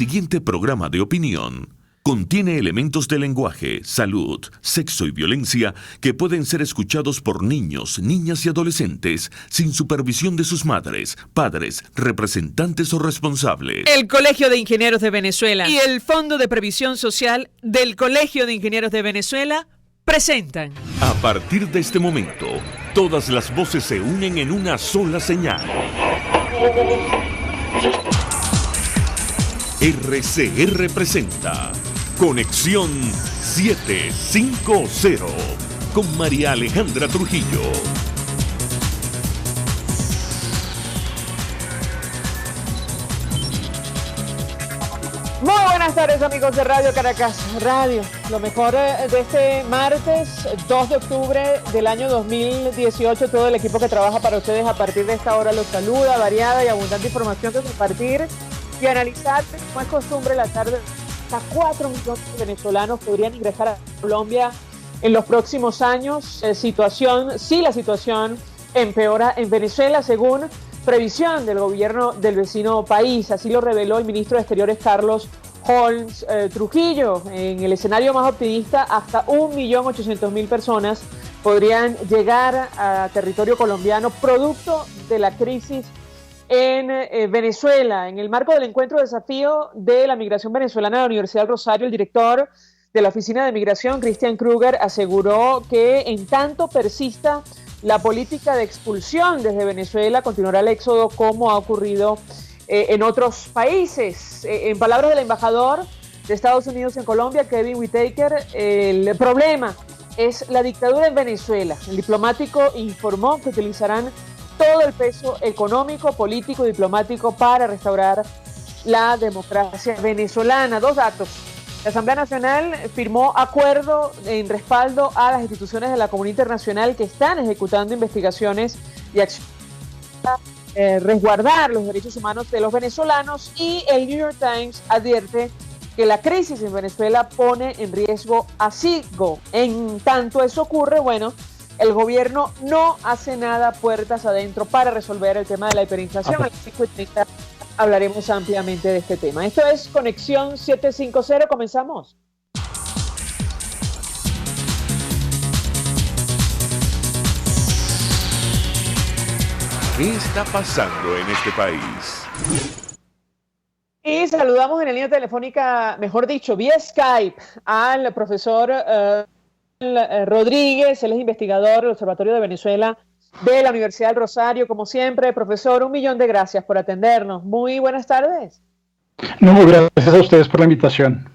Siguiente programa de opinión contiene elementos de lenguaje, salud, sexo y violencia que pueden ser escuchados por niños, niñas y adolescentes sin supervisión de sus madres, padres, representantes o responsables. El Colegio de Ingenieros de Venezuela y el Fondo de Previsión Social del Colegio de Ingenieros de Venezuela presentan. A partir de este momento, todas las voces se unen en una sola señal. RCR presenta Conexión 750 con María Alejandra Trujillo. Muy buenas tardes, amigos de Radio Caracas Radio. Lo mejor de este martes 2 de octubre del año 2018. Todo el equipo que trabaja para ustedes a partir de esta hora los saluda. Variada y abundante información que compartir y analizar. Como es costumbre, la tarde, hasta 4 millones de venezolanos podrían ingresar a Colombia en los próximos años. La situación empeora en Venezuela según previsión del gobierno del vecino país. Así lo reveló el ministro de Exteriores Carlos Holmes Trujillo. En el escenario más optimista, hasta 1.800.000 personas podrían llegar a territorio colombiano producto de la crisis en Venezuela. En el marco del encuentro desafío de la migración venezolana de la Universidad del Rosario, el director de la Oficina de Migración, Christian Kruger, aseguró que en tanto persista la política de expulsión desde Venezuela, continuará el éxodo como ha ocurrido en otros países. En palabras del embajador de Estados Unidos en Colombia, Kevin Whitaker, el problema es la dictadura en Venezuela. El diplomático informó que utilizarán todo el peso económico, político y diplomático para restaurar la democracia venezolana. Dos datos. La Asamblea Nacional firmó acuerdo en respaldo a las instituciones de la comunidad internacional que están ejecutando investigaciones y acciones para resguardar los derechos humanos de los venezolanos, y el New York Times advierte que la crisis en Venezuela pone en riesgo a Citgo. En tanto eso ocurre, el gobierno no hace nada puertas adentro para resolver el tema de la hiperinflación. A las 5:30 hablaremos ampliamente de este tema. Esto es Conexión 750. Comenzamos. ¿Qué está pasando en este país? Y saludamos en la línea telefónica, mejor dicho, vía Skype, al profesor Rodríguez. Él es investigador del Observatorio de Venezuela de la Universidad del Rosario. Como siempre, profesor, 1.000.000 de gracias por atendernos. Muy buenas tardes. No, gracias a ustedes por la invitación.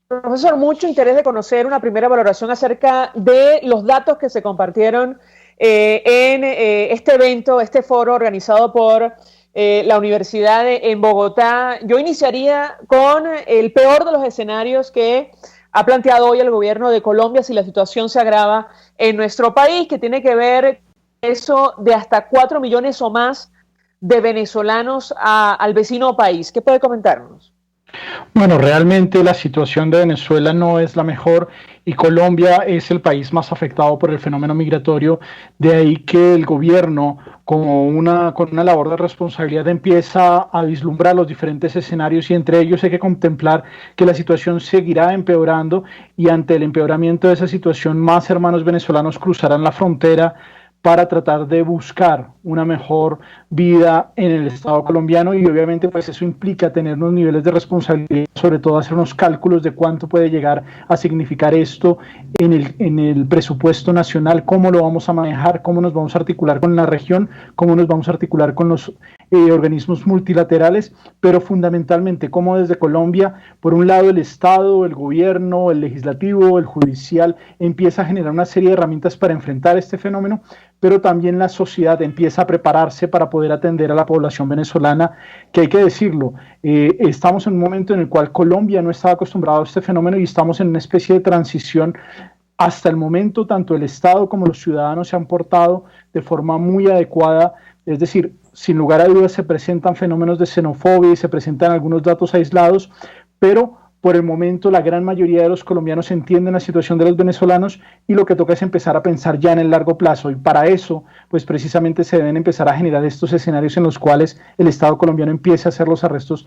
Profesor, mucho interés de conocer una primera valoración acerca de los datos que se compartieron en este evento, este foro organizado por la universidad en Bogotá. Yo iniciaría con el peor de los escenarios que ha planteado hoy el gobierno de Colombia si la situación se agrava en nuestro país, que tiene que ver eso de hasta 4 millones o más de venezolanos al vecino país. ¿Qué puede comentarnos? Bueno, realmente la situación de Venezuela no es la mejor y Colombia es el país más afectado por el fenómeno migratorio. De ahí que el gobierno, con una labor de responsabilidad, empieza a vislumbrar los diferentes escenarios, y entre ellos hay que contemplar que la situación seguirá empeorando, y ante el empeoramiento de esa situación, más hermanos venezolanos cruzarán la frontera para tratar de buscar una mejor vida en el Estado colombiano, y obviamente pues eso implica tener unos niveles de responsabilidad, sobre todo hacer unos cálculos de cuánto puede llegar a significar esto en el presupuesto nacional, cómo lo vamos a manejar, cómo nos vamos a articular con la región, cómo nos vamos a articular con los organismos multilaterales, pero fundamentalmente cómo desde Colombia, por un lado el Estado, el gobierno, el legislativo, el judicial, empieza a generar una serie de herramientas para enfrentar este fenómeno, pero también la sociedad empieza a prepararse para poder atender a la población venezolana, que hay que decirlo, estamos en un momento en el cual Colombia no estaba acostumbrado a este fenómeno y estamos en una especie de transición. Hasta el momento, tanto el Estado como los ciudadanos se han portado de forma muy adecuada, es decir, sin lugar a dudas se presentan fenómenos de xenofobia y se presentan algunos datos aislados, pero por el momento la gran mayoría de los colombianos entienden la situación de los venezolanos, y lo que toca es empezar a pensar ya en el largo plazo, y para eso pues precisamente se deben empezar a generar estos escenarios en los cuales el Estado colombiano empiece a hacer los arrestos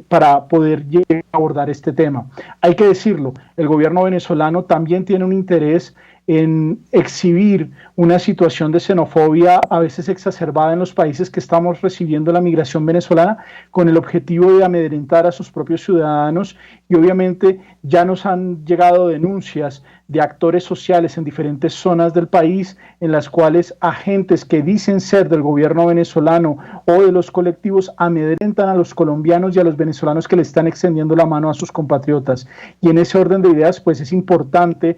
para poder llegar a abordar este tema. Hay que decirlo, el gobierno venezolano también tiene un interés en exhibir una situación de xenofobia a veces exacerbada en los países que estamos recibiendo la migración venezolana, con el objetivo de amedrentar a sus propios ciudadanos, y obviamente ya nos han llegado denuncias de actores sociales en diferentes zonas del país en las cuales agentes que dicen ser del gobierno venezolano o de los colectivos amedrentan a los colombianos y a los venezolanos que le están extendiendo la mano a sus compatriotas. Y en ese orden de ideas, pues es importante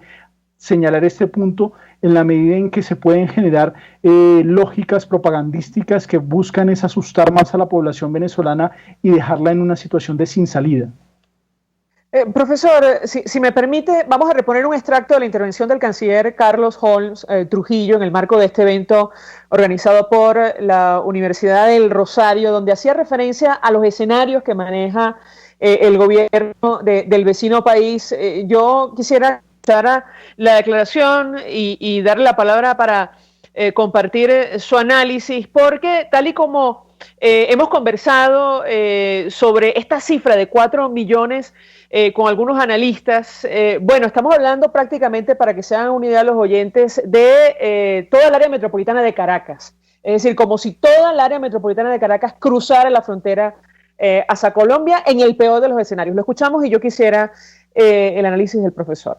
señalar este punto en la medida en que se pueden generar lógicas propagandísticas que buscan es asustar más a la población venezolana y dejarla en una situación de sin salida. Profesor, si me permite, vamos a reponer un extracto de la intervención del canciller Carlos Holmes Trujillo en el marco de este evento organizado por la Universidad del Rosario, donde hacía referencia a los escenarios que maneja el gobierno del vecino país. Yo quisiera escuchar la declaración y darle la palabra para compartir su análisis, porque tal y como hemos conversado sobre esta cifra de 4 millones con algunos analistas, bueno, estamos hablando prácticamente, para que se hagan una idea los oyentes, de toda el área metropolitana de Caracas. Es decir, como si toda el área metropolitana de Caracas cruzara la frontera hacia Colombia en el peor de los escenarios. Lo escuchamos y yo quisiera el análisis del profesor.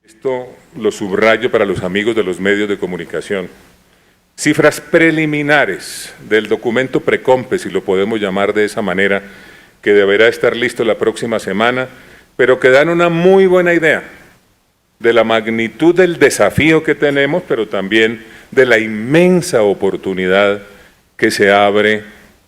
Esto lo subrayo para los amigos de los medios de comunicación. Cifras preliminares del documento Precompe, si lo podemos llamar de esa manera, que deberá estar listo la próxima semana, pero que dan una muy buena idea de la magnitud del desafío que tenemos, pero también de la inmensa oportunidad que se abre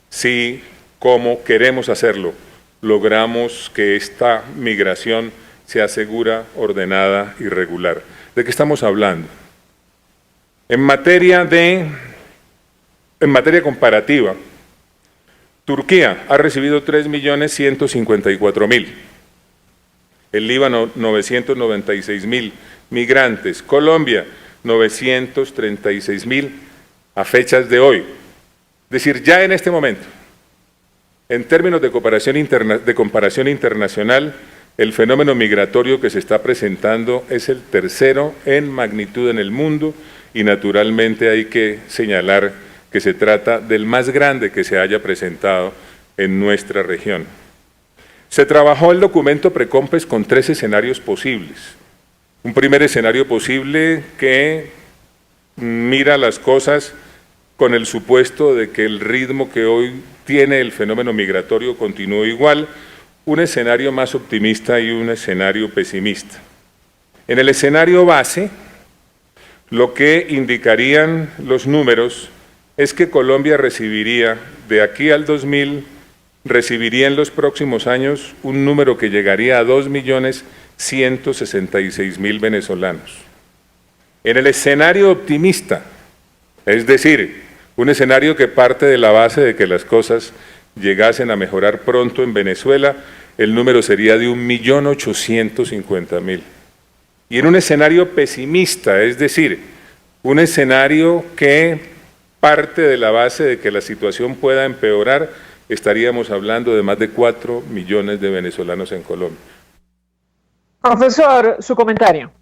si, como queremos hacerlo, logramos que esta migración sea segura, ordenada y regular. ¿De qué estamos hablando? En materia comparativa, Turquía ha recibido 3.154.000, el Líbano 996.000 migrantes, Colombia 936.000 a fechas de hoy. Es decir, ya en este momento, en términos de comparación internacional, el fenómeno migratorio que se está presentando es el tercero en magnitud en el mundo, y naturalmente hay que señalar que se trata del más grande que se haya presentado en nuestra región. Se trabajó el documento Precompes con 3 escenarios posibles. Un primer escenario posible que mira las cosas con el supuesto de que el ritmo que hoy tiene el fenómeno migratorio continúe igual, un escenario más optimista y un escenario pesimista. En el escenario base, lo que indicarían los números es que Colombia recibiría, de aquí al 2000, recibiría en los próximos años un número que llegaría a 2.166.000 venezolanos. En el escenario optimista, es decir, un escenario que parte de la base de que las cosas llegasen a mejorar pronto en Venezuela, el número sería de 1.850.000. Y en un escenario pesimista, es decir, un escenario que parte de la base de que la situación pueda empeorar, estaríamos hablando de más de 4 millones de venezolanos en Colombia. Profesor, su comentario.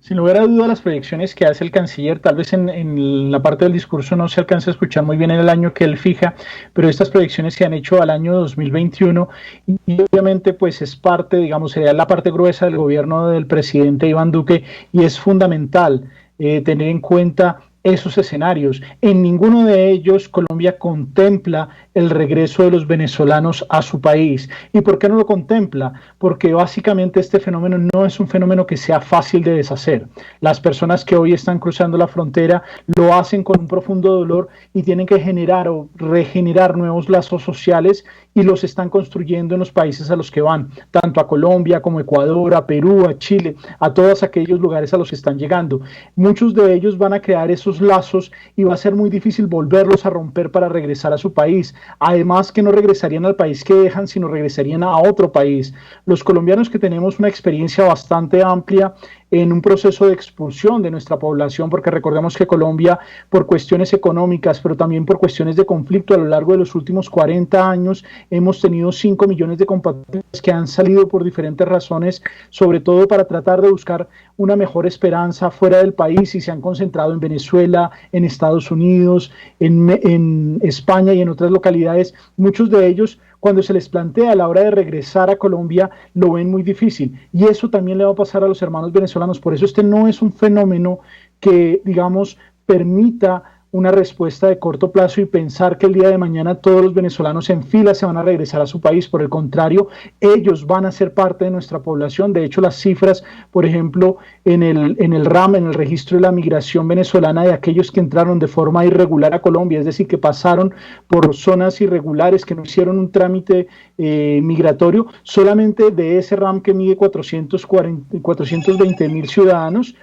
Sin lugar a dudas, las proyecciones que hace el canciller, tal vez en la parte del discurso no se alcanza a escuchar muy bien en el año que él fija, pero estas proyecciones se han hecho al año 2021 y obviamente pues es parte, digamos, sería la parte gruesa del gobierno del presidente Iván Duque, y es fundamental tener en cuenta esos escenarios. En ninguno de ellos Colombia contempla el regreso de los venezolanos a su país. ¿Y por qué no lo contempla? Porque básicamente este fenómeno no es un fenómeno que sea fácil de deshacer. Las personas que hoy están cruzando la frontera lo hacen con un profundo dolor y tienen que generar o regenerar nuevos lazos sociales, y los están construyendo en los países a los que van, tanto a Colombia como a Ecuador, a Perú, a Chile, a todos aquellos lugares a los que están llegando. Muchos de ellos van a crear esos lazos y va a ser muy difícil volverlos a romper para regresar a su país. Además que no regresarían al país que dejan, sino regresarían a otro país. Los colombianos que tenemos una experiencia bastante amplia en un proceso de expulsión de nuestra población, porque recordemos que Colombia, por cuestiones económicas, pero también por cuestiones de conflicto a lo largo de los últimos 40 años, hemos tenido 5 millones de compatriotas que han salido por diferentes razones, sobre todo para tratar de buscar una mejor esperanza fuera del país, y se han concentrado en Venezuela, en Estados Unidos, en España y en otras localidades. Muchos de ellos, cuando se les plantea a la hora de regresar a Colombia, lo ven muy difícil, y eso también le va a pasar a los hermanos venezolanos. Por eso este no es un fenómeno que, digamos, permita una respuesta de corto plazo y pensar que el día de mañana todos los venezolanos en fila se van a regresar a su país. Por el contrario, ellos van a ser parte de nuestra población. De hecho, las cifras, por ejemplo, en el RAM, en el registro de la migración venezolana, de aquellos que entraron de forma irregular a Colombia, es decir, que pasaron por zonas irregulares, que no hicieron un trámite migratorio, solamente de ese RAM que mide 420.000 ciudadanos,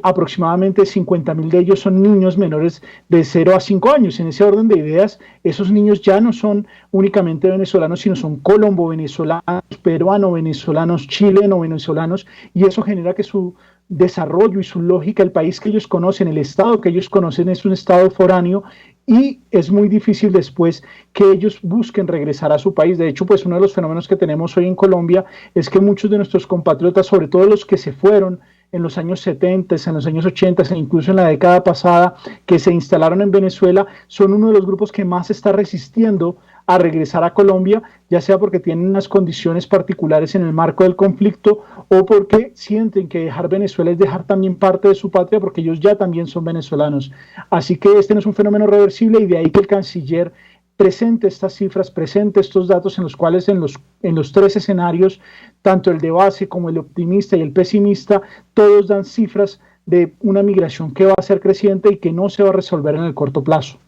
aproximadamente 50.000 de ellos son niños menores de 0 a 5 años. En ese orden de ideas, esos niños ya no son únicamente venezolanos, sino son colombo-venezolanos, peruano-venezolanos, chileno-venezolanos, y eso genera que su desarrollo y su lógica, el país que ellos conocen, el estado que ellos conocen, es un estado foráneo, y es muy difícil después que ellos busquen regresar a su país. De hecho, pues uno de los fenómenos que tenemos hoy en Colombia es que muchos de nuestros compatriotas, sobre todo los que se fueron en los años 70, en los años 80 e incluso en la década pasada, que se instalaron en Venezuela, son uno de los grupos que más se está resistiendo a regresar a Colombia, ya sea porque tienen unas condiciones particulares en el marco del conflicto, o porque sienten que dejar Venezuela es dejar también parte de su patria, porque ellos ya también son venezolanos. Así que este no es un fenómeno reversible, y de ahí que el canciller presente estas cifras, presente estos datos, en los cuales en los tres escenarios, tanto el de base como el optimista y el pesimista, todos dan cifras de una migración que va a ser creciente y que no se va a resolver en el corto plazo.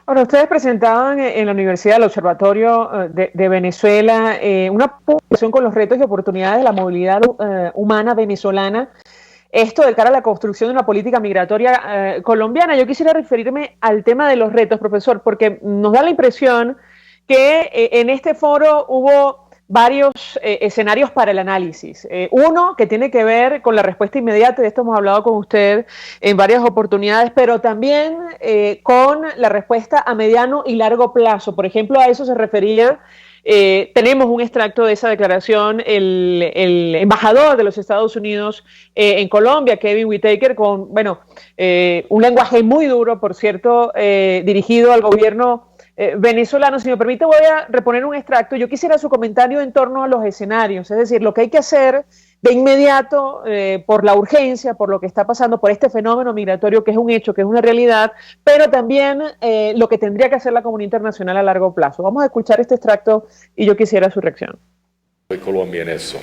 Ahora, ustedes presentaban en la Universidad del Observatorio de Venezuela una publicación con los retos y oportunidades de la movilidad humana venezolana. Esto de cara a la construcción de una política migratoria colombiana. Yo quisiera referirme al tema de los retos, profesor, porque nos da la impresión que en este foro hubo varios escenarios para el análisis. Uno que tiene que ver con la respuesta inmediata, de esto hemos hablado con usted en varias oportunidades, pero también con la respuesta a mediano y largo plazo. Por ejemplo, a eso se refería. Tenemos un extracto de esa declaración, el embajador de los Estados Unidos en Colombia, Kevin Whitaker, con un lenguaje muy duro, por cierto, dirigido al gobierno venezolano. Si me permite, voy a reponer un extracto. Yo quisiera su comentario en torno a los escenarios, es decir, lo que hay que hacer de inmediato por la urgencia, por lo que está pasando, por este fenómeno migratorio que es un hecho, que es una realidad, pero también lo que tendría que hacer la comunidad internacional a largo plazo. Vamos a escuchar este extracto y yo quisiera su reacción. Colombia en eso.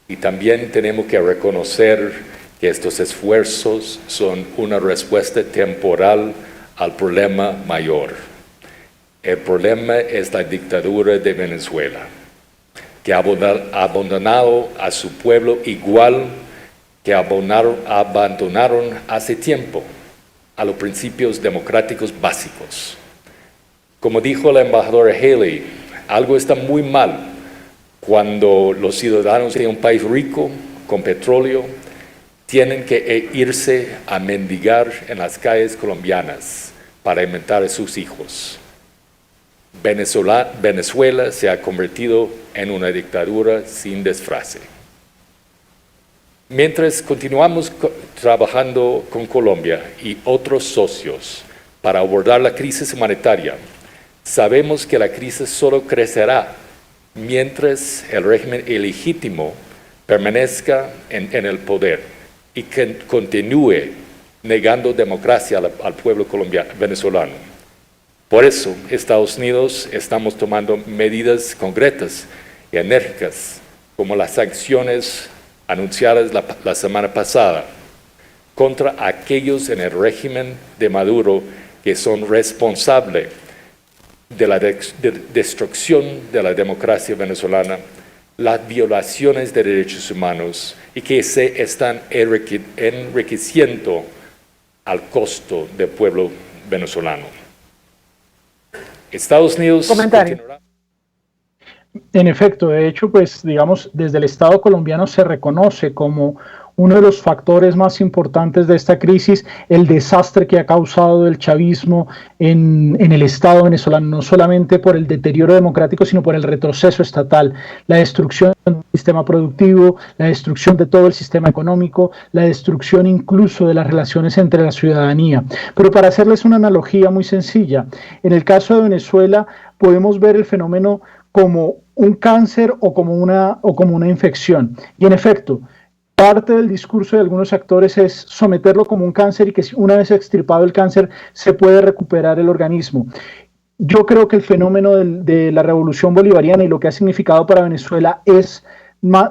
Y también tenemos que reconocer que estos esfuerzos son una respuesta temporal al problema mayor. El problema es la dictadura de Venezuela, que ha abandonado a su pueblo igual que abandonaron hace tiempo a los principios democráticos básicos. Como dijo la embajadora Haley, algo está muy mal cuando los ciudadanos de un país rico, con petróleo, tienen que irse a mendigar en las calles colombianas para alimentar a sus hijos. Venezuela se ha convertido en una dictadura sin disfraz. Mientras continuamos trabajando con Colombia y otros socios para abordar la crisis humanitaria, sabemos que la crisis solo crecerá mientras el régimen ilegítimo permanezca en el poder y que continúe negando democracia al pueblo venezolano. Por eso, Estados Unidos estamos tomando medidas concretas y enérgicas, como las sanciones anunciadas la semana pasada, contra aquellos en el régimen de Maduro que son responsables de la destrucción de la democracia venezolana, las violaciones de derechos humanos y que se están enriqueciendo al costo del pueblo venezolano. Estados Unidos continuará. En efecto, de hecho, pues digamos, desde el Estado colombiano se reconoce como uno de los factores más importantes de esta crisis, el desastre que ha causado el chavismo en el Estado venezolano, no solamente por el deterioro democrático, sino por el retroceso estatal, la destrucción del sistema productivo, la destrucción de todo el sistema económico, la destrucción incluso de las relaciones entre la ciudadanía. Pero para hacerles una analogía muy sencilla, en el caso de Venezuela podemos ver el fenómeno como un cáncer o como una infección. Y en efecto, parte del discurso de algunos actores es someterlo como un cáncer y que una vez extirpado el cáncer se puede recuperar el organismo. Yo creo que el fenómeno de la revolución bolivariana y lo que ha significado para Venezuela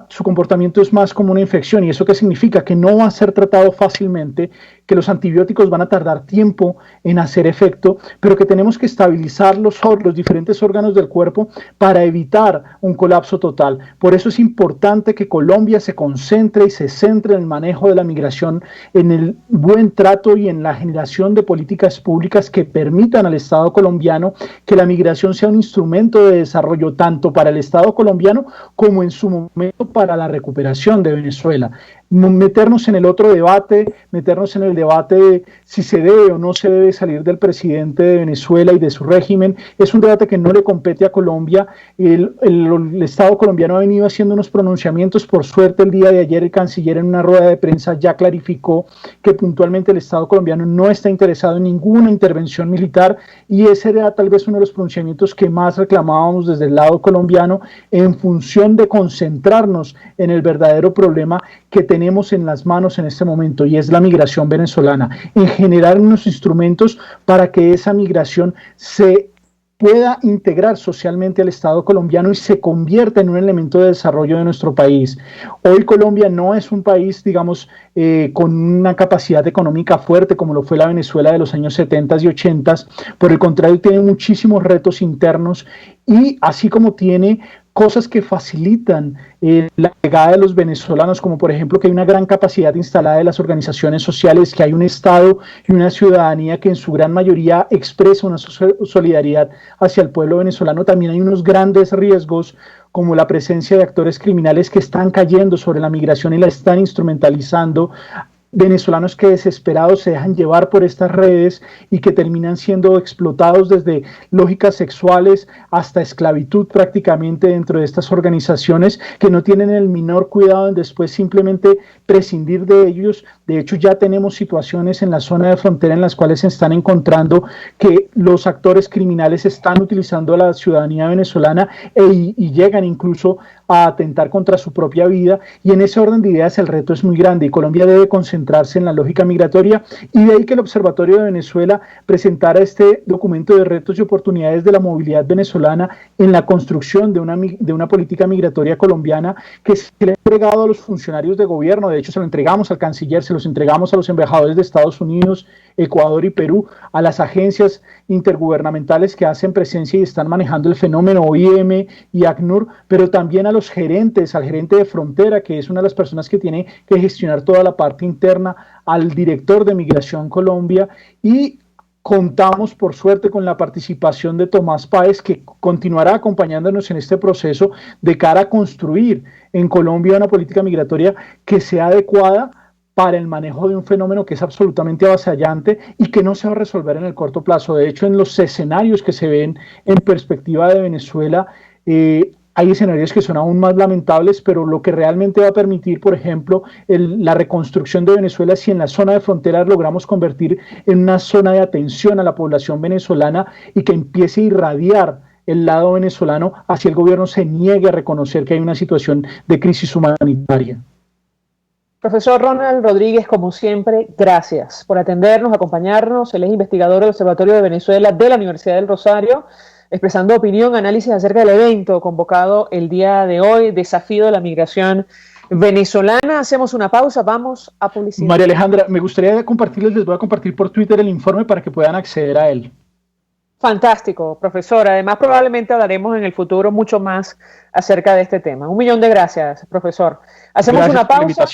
su comportamiento es más como una infección. ¿Y eso qué significa? Que no va a ser tratado fácilmente, que los antibióticos van a tardar tiempo en hacer efecto, pero que tenemos que estabilizar los diferentes órganos del cuerpo para evitar un colapso total. Por eso es importante que Colombia se concentre y se centre en el manejo de la migración, en el buen trato y en la generación de políticas públicas que permitan al Estado colombiano que la migración sea un instrumento de desarrollo tanto para el Estado colombiano como en su momento para la recuperación de Venezuela. Meternos en el otro debate, meternos en el debate de si se debe o no se debe salir del presidente de Venezuela y de su régimen, es un debate que no le compete a Colombia. El Estado colombiano ha venido haciendo unos pronunciamientos. Por suerte, el día de ayer el canciller en una rueda de prensa ya clarificó que puntualmente el Estado colombiano no está interesado en ninguna intervención militar, y ese era tal vez uno de los pronunciamientos que más reclamábamos desde el lado colombiano, en función de concentrarnos en el verdadero problema que tenemos en las manos en este momento, y es la migración venezolana, en generar unos instrumentos para que esa migración se pueda integrar socialmente al Estado colombiano y se convierta en un elemento de desarrollo de nuestro país. Hoy Colombia no es un país, digamos, con una capacidad económica fuerte como lo fue la Venezuela de los años 70 y 80, por el contrario tiene muchísimos retos internos, y así como tiene cosas que facilitan la llegada de los venezolanos, como por ejemplo que hay una gran capacidad instalada de las organizaciones sociales, que hay un Estado y una ciudadanía que en su gran mayoría expresa una solidaridad hacia el pueblo venezolano. También hay unos grandes riesgos, como la presencia de actores criminales que están cayendo sobre la migración y la están instrumentalizando, venezolanos que desesperados se dejan llevar por estas redes y que terminan siendo explotados desde lógicas sexuales hasta esclavitud prácticamente dentro de estas organizaciones, que no tienen el menor cuidado en después simplemente prescindir de ellos. De hecho, ya tenemos situaciones en la zona de frontera en las cuales se están encontrando que los actores criminales están utilizando a la ciudadanía venezolana y llegan incluso a atentar contra su propia vida, y en ese orden de ideas el reto es muy grande y Colombia debe concentrarse en la lógica migratoria, y de ahí que el Observatorio de Venezuela presentara este documento de retos y oportunidades de la movilidad venezolana en la construcción de una política migratoria colombiana, que se le ha entregado a los funcionarios de gobierno. De hecho se lo entregamos al canciller, se los entregamos a los embajadores de Estados Unidos, Ecuador y Perú, a las agencias intergubernamentales que hacen presencia y están manejando el fenómeno, OIM y ACNUR, pero también a los gerentes, al gerente de frontera, que es una de las personas que tiene que gestionar toda la parte interna, al director de Migración Colombia, y contamos por suerte con la participación de Tomás Páez, que continuará acompañándonos en este proceso de cara a construir en Colombia una política migratoria que sea adecuada para el manejo de un fenómeno que es absolutamente avasallante y que no se va a resolver en el corto plazo. De hecho, en los escenarios que se ven en perspectiva de Venezuela, hay escenarios que son aún más lamentables, pero lo que realmente va a permitir, por ejemplo, la reconstrucción de Venezuela, si en la zona de frontera logramos convertir en una zona de atención a la población venezolana y que empiece a irradiar el lado venezolano, así el gobierno se niegue a reconocer que hay una situación de crisis humanitaria. Profesor Ronald Rodríguez, como siempre, gracias por atendernos, acompañarnos. Él es investigador del Observatorio de Venezuela de la Universidad del Rosario, expresando opinión, análisis acerca del evento convocado el día de hoy, Desafío de la Migración Venezolana. Hacemos una pausa, vamos a publicidad. María Alejandra, me gustaría compartirles, les voy a compartir por Twitter el informe para que puedan acceder a él. Fantástico, profesor. Además, probablemente hablaremos en el futuro mucho más acerca de este tema. 1.000.000 de gracias, profesor. Hacemos una pausa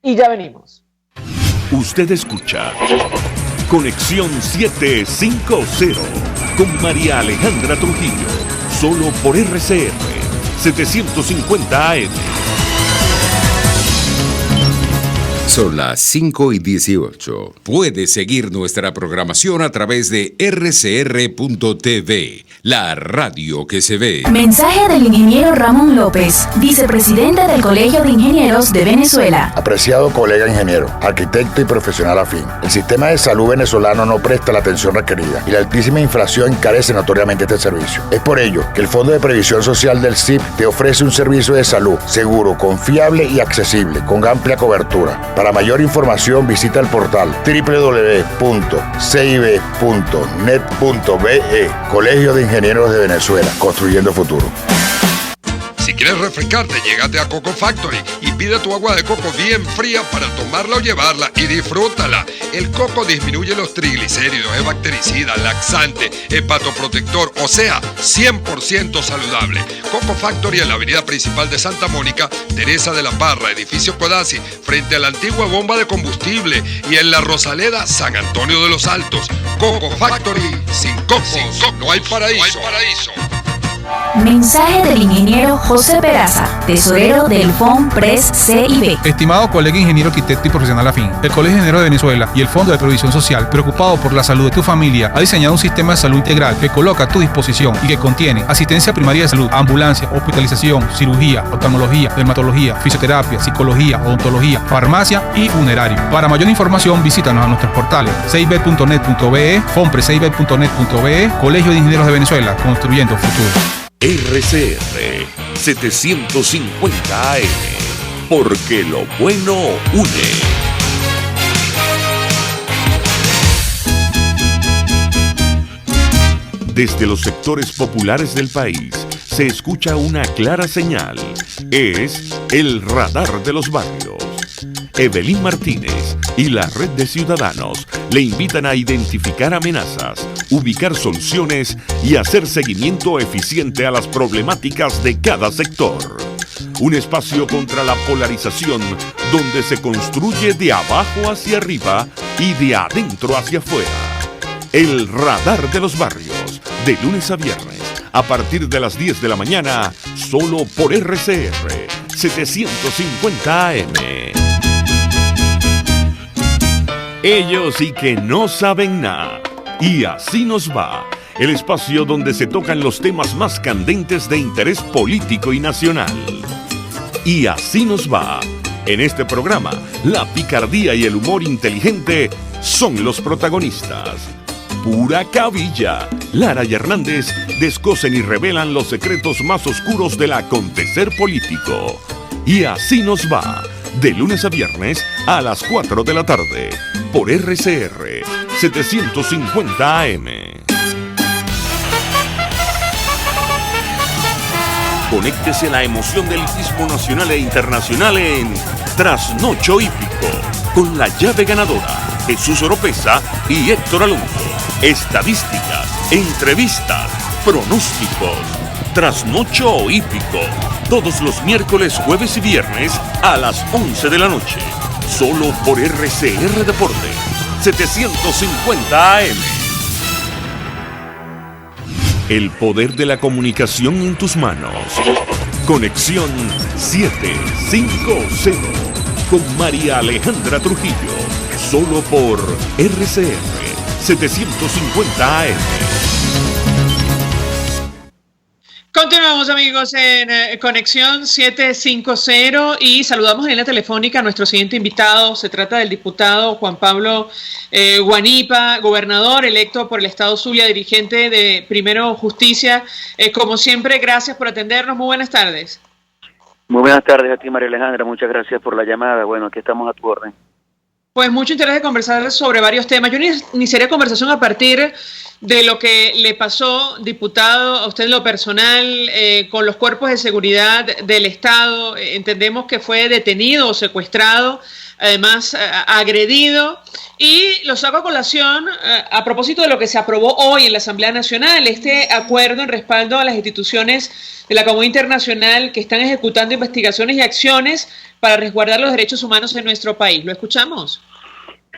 y ya venimos. Usted escucha Conexión 750 con María Alejandra Trujillo, solo por RCR 750 AM. Son las 5:18. Puedes seguir nuestra programación a través de rcr.tv, la radio que se ve. Mensaje del ingeniero Ramón López, vicepresidente del Colegio de Ingenieros de Venezuela. Apreciado colega ingeniero, arquitecto y profesional afín, el sistema de salud venezolano no presta la atención requerida y la altísima inflación encarece notoriamente este servicio. Es por ello que el Fondo de Previsión Social del CIP te ofrece un servicio de salud seguro, confiable y accesible, con amplia cobertura. Para mayor información visita el portal www.cib.net.be. Colegio de Ingenieros de Venezuela, construyendo futuro. Si quieres refrescarte, llégate a Coco Factory y pide tu agua de coco bien fría para tomarla o llevarla y disfrútala. El coco disminuye los triglicéridos, es bactericida, laxante, hepatoprotector, o sea, 100% saludable. Coco Factory en la avenida principal de Santa Mónica, Teresa de la Parra, edificio Codazzi, frente a la antigua bomba de combustible, y en la Rosaleda, San Antonio de los Altos. Coco Factory, sin cocos, no hay paraíso. No hay paraíso. Mensaje del ingeniero José Peraza, tesorero del FONPRES CIB. Estimado colega ingeniero, arquitecto y profesional afín, el Colegio de Ingenieros de Venezuela y el Fondo de Previsión Social, preocupado por la salud de tu familia, ha diseñado un sistema de salud integral que coloca a tu disposición y que contiene asistencia primaria de salud, ambulancia, hospitalización, cirugía, oftalmología, dermatología, fisioterapia, psicología, odontología, farmacia y funerario. Para mayor información, visítanos a nuestros portales cib.net.be, fonprescib.net.be, Colegio de Ingenieros de Venezuela, construyendo futuro. RCR 750 AM, porque lo bueno une. Desde los sectores populares del país se escucha una clara señal. Es el radar de los barrios. Evelyn Martínez y la red de ciudadanos le invitan a identificar amenazas, ubicar soluciones y hacer seguimiento eficiente a las problemáticas de cada sector. Un espacio contra la polarización donde se construye de abajo hacia arriba y de adentro hacia afuera. El radar de los barrios, de lunes a viernes, a partir de las 10 de la mañana, solo por RCR 750 AM. Ellos y que no saben nada. Y así nos va. El espacio donde se tocan los temas más candentes de interés político y nacional. Y así nos va. En este programa, la picardía y el humor inteligente son los protagonistas. Pura cabilla. Lara y Hernández descosen y revelan los secretos más oscuros del acontecer político. Y así nos va. De lunes a viernes a las 4 de la tarde. Por RCR 750 AM. Conéctese a la emoción del hipismo nacional e internacional en Trasnocho Hípico, con la llave ganadora, Jesús Oropesa y Héctor Alonso. Estadísticas, entrevistas, pronósticos. Trasnocho Hípico, todos los miércoles, jueves y viernes a las 11 de la noche. Solo por RCR Deporte 750 AM. El poder de la comunicación en tus manos. Conexión 750 con María Alejandra Trujillo. Solo por RCR 750 AM. Continuamos, amigos, en Conexión 750 y saludamos en la telefónica a nuestro siguiente invitado. Se trata del diputado Juan Pablo Guanipa, gobernador electo por el Estado Zulia, dirigente de Primero Justicia. Como siempre, gracias por atendernos. Muy buenas tardes. Muy buenas tardes a ti, María Alejandra. Muchas gracias por la llamada. Bueno, aquí estamos a tu orden. Pues mucho interés de conversar sobre varios temas. Yo iniciaría conversación a partir de lo que le pasó, diputado, a usted en lo personal, con los cuerpos de seguridad del Estado. Entendemos que fue detenido o secuestrado, además agredido, y lo saco a colación a propósito de lo que se aprobó hoy en la Asamblea Nacional, este acuerdo en respaldo a las instituciones de la comunidad internacional que están ejecutando investigaciones y acciones para resguardar los derechos humanos en nuestro país. ¿Lo escuchamos?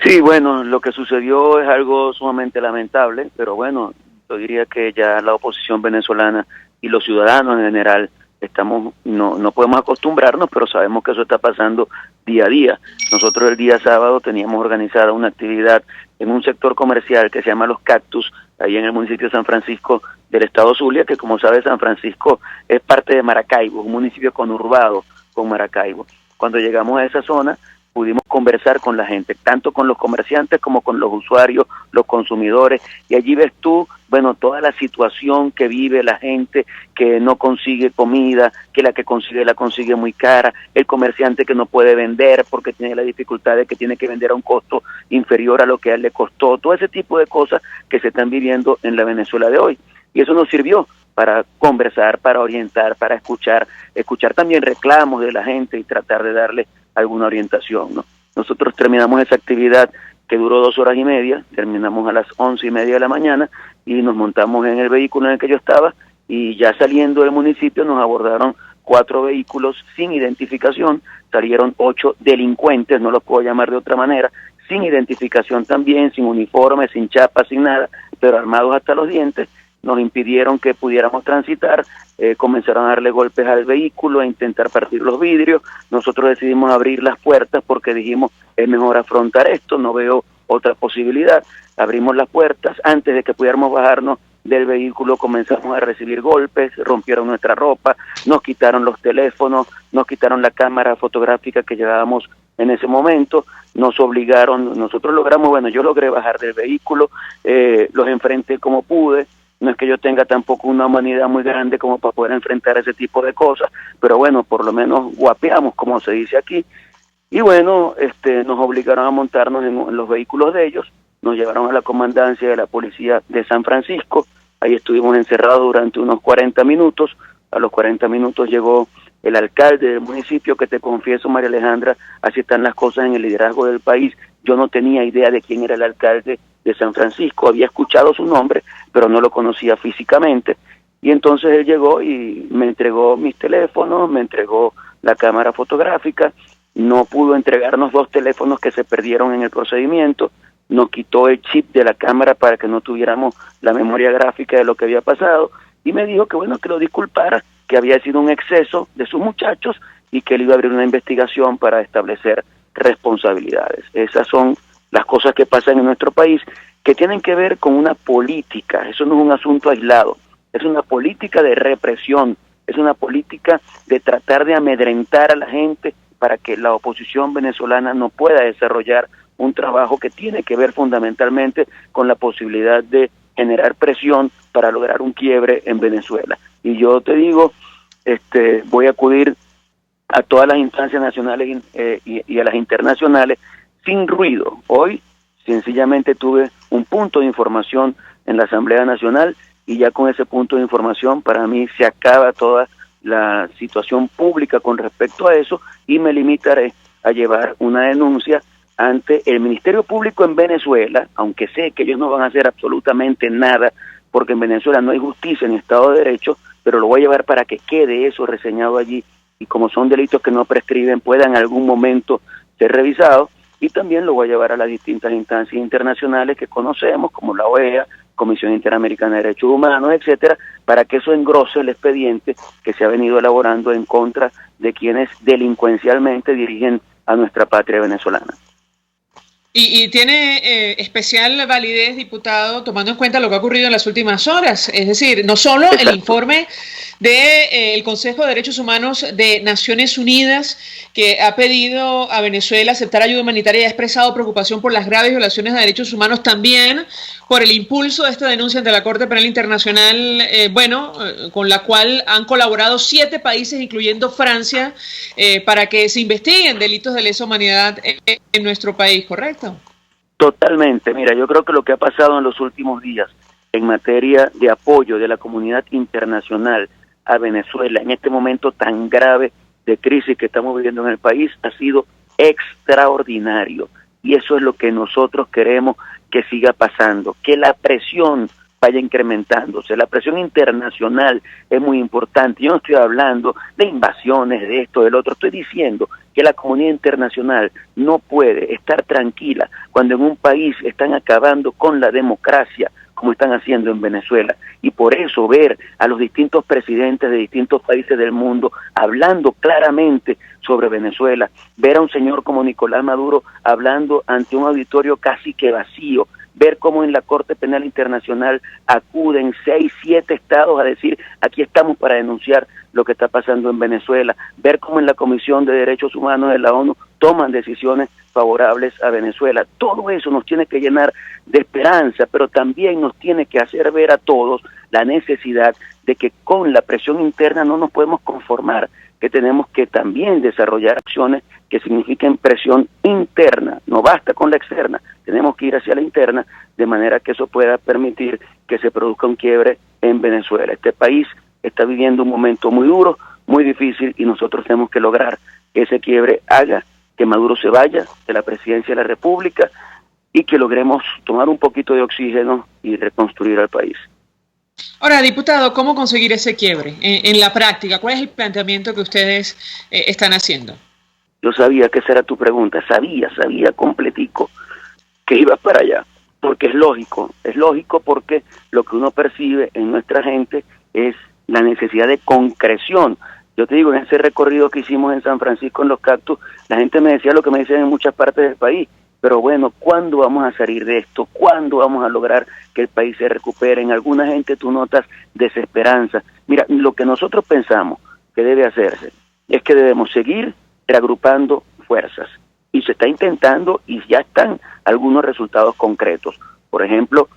Sí, bueno, lo que sucedió es algo sumamente lamentable, pero bueno, yo diría que ya la oposición venezolana y los ciudadanos en general no podemos acostumbrarnos, pero sabemos que eso está pasando día a día. Nosotros el día sábado teníamos organizada una actividad en un sector comercial que se llama Los Cactus, ahí en el municipio de San Francisco del estado Zulia, que como sabe San Francisco es parte de Maracaibo, un municipio conurbado con Maracaibo. Cuando llegamos a esa zona pudimos conversar con la gente, tanto con los comerciantes como con los usuarios, los consumidores, y allí ves tú, bueno, toda la situación que vive la gente que no consigue comida, que la que consigue la consigue muy cara, el comerciante que no puede vender porque tiene la dificultad de que tiene que vender a un costo inferior a lo que a él le costó, todo ese tipo de cosas que se están viviendo en la Venezuela de hoy. Y eso nos sirvió para conversar, para orientar, para escuchar también reclamos de la gente y tratar de darle alguna orientación, ¿no? Nosotros terminamos esa actividad que duró 2 horas y media, terminamos a las 11:30 de la mañana y nos montamos en el vehículo en el que yo estaba y ya saliendo del municipio nos abordaron 4 vehículos sin identificación, salieron 8 delincuentes, no los puedo llamar de otra manera, sin identificación también, sin uniforme, sin chapa, sin nada, pero armados hasta los dientes. Nos impidieron que pudiéramos transitar, comenzaron a darle golpes al vehículo, a intentar partir los vidrios. Nosotros decidimos abrir las puertas porque dijimos, es mejor afrontar esto, no veo otra posibilidad. Abrimos las puertas, antes de que pudiéramos bajarnos del vehículo comenzamos a recibir golpes, rompieron nuestra ropa, nos quitaron los teléfonos, nos quitaron la cámara fotográfica que llevábamos en ese momento, nos obligaron, nosotros logramos, bueno, yo logré bajar del vehículo, los enfrenté como pude. No es que yo tenga tampoco una humanidad muy grande como para poder enfrentar ese tipo de cosas, pero bueno, por lo menos guapeamos, como se dice aquí. Y bueno, nos obligaron a montarnos en los vehículos de ellos, nos llevaron a la comandancia de la policía de San Francisco, ahí estuvimos encerrados durante unos 40 minutos, a los 40 minutos llegó el alcalde del municipio, que te confieso, María Alejandra, así están las cosas en el liderazgo del país, yo no tenía idea de quién era el alcalde de San Francisco, había escuchado su nombre, pero no lo conocía físicamente, y entonces él llegó y me entregó mis teléfonos, me entregó la cámara fotográfica, no pudo entregarnos 2 teléfonos que se perdieron en el procedimiento, nos quitó el chip de la cámara para que no tuviéramos la memoria gráfica de lo que había pasado, y me dijo que bueno, que lo disculpara, que había sido un exceso de sus muchachos, y que él iba a abrir una investigación para establecer responsabilidades. Esas son las cosas que pasan en nuestro país, que tienen que ver con una política, eso no es un asunto aislado, es una política de represión, es una política de tratar de amedrentar a la gente para que la oposición venezolana no pueda desarrollar un trabajo que tiene que ver fundamentalmente con la posibilidad de generar presión para lograr un quiebre en Venezuela. Y yo te digo, voy a acudir a todas las instancias nacionales y a las internacionales sin ruido. Hoy sencillamente tuve un punto de información en la Asamblea Nacional y ya con ese punto de información para mí se acaba toda la situación pública con respecto a eso y me limitaré a llevar una denuncia ante el Ministerio Público en Venezuela, aunque sé que ellos no van a hacer absolutamente nada porque en Venezuela no hay justicia ni Estado de Derecho, pero lo voy a llevar para que quede eso reseñado allí y como son delitos que no prescriben puedan en algún momento ser revisados. Y también lo voy a llevar a las distintas instancias internacionales que conocemos, como la OEA, Comisión Interamericana de Derechos Humanos, etcétera, para que eso engrose el expediente que se ha venido elaborando en contra de quienes delincuencialmente dirigen a nuestra patria venezolana. Y tiene especial validez, diputado, tomando en cuenta lo que ha ocurrido en las últimas horas. Es decir, no solo el informe del Consejo de Derechos Humanos de Naciones Unidas, que ha pedido a Venezuela aceptar ayuda humanitaria y ha expresado preocupación por las graves violaciones de derechos humanos, también por el impulso de esta denuncia ante la Corte Penal Internacional, con la cual han colaborado 7 países, incluyendo Francia, para que se investiguen delitos de lesa humanidad en nuestro país, ¿correcto? Totalmente. Mira, yo creo que lo que ha pasado en los últimos días en materia de apoyo de la comunidad internacional a Venezuela en este momento tan grave de crisis que estamos viviendo en el país ha sido extraordinario. Y eso es lo que nosotros queremos que siga pasando, que la presión vaya incrementándose. La presión internacional es muy importante. Yo no estoy hablando de invasiones, de esto, del otro. Estoy diciendo que la comunidad internacional no puede estar tranquila cuando en un país están acabando con la democracia, como están haciendo en Venezuela. Y por eso ver a los distintos presidentes de distintos países del mundo hablando claramente sobre Venezuela, ver a un señor como Nicolás Maduro hablando ante un auditorio casi que vacío, ver cómo en la Corte Penal Internacional acuden 6, 7 estados a decir, aquí estamos para denunciar lo que está pasando en Venezuela, ver cómo en la Comisión de Derechos Humanos de la ONU toman decisiones favorables a Venezuela. Todo eso nos tiene que llenar de esperanza, pero también nos tiene que hacer ver a todos la necesidad de que con la presión interna no nos podemos conformar, que tenemos que también desarrollar acciones que signifiquen presión interna, no basta con la externa, tenemos que ir hacia la interna, de manera que eso pueda permitir que se produzca un quiebre en Venezuela. Este país está viviendo un momento muy duro, muy difícil, y nosotros tenemos que lograr que ese quiebre haga que Maduro se vaya de la presidencia de la República y que logremos tomar un poquito de oxígeno y reconstruir al país. Ahora, diputado, ¿cómo conseguir ese quiebre en la práctica? ¿Cuál es el planteamiento que ustedes están haciendo? Yo sabía que esa era tu pregunta, sabía completico que ibas para allá, porque es lógico porque lo que uno percibe en nuestra gente es la necesidad de concreción. Yo te digo, en ese recorrido que hicimos en San Francisco en Los Cactus, la gente me decía lo que me dicen en muchas partes del país, pero bueno, ¿cuándo vamos a salir de esto? ¿Cuándo vamos a lograr que el país se recupere? En alguna gente tú notas desesperanza. Mira, lo que nosotros pensamos que debe hacerse es que debemos seguir reagrupando fuerzas, y se está intentando y ya están algunos resultados concretos. Por ejemplo,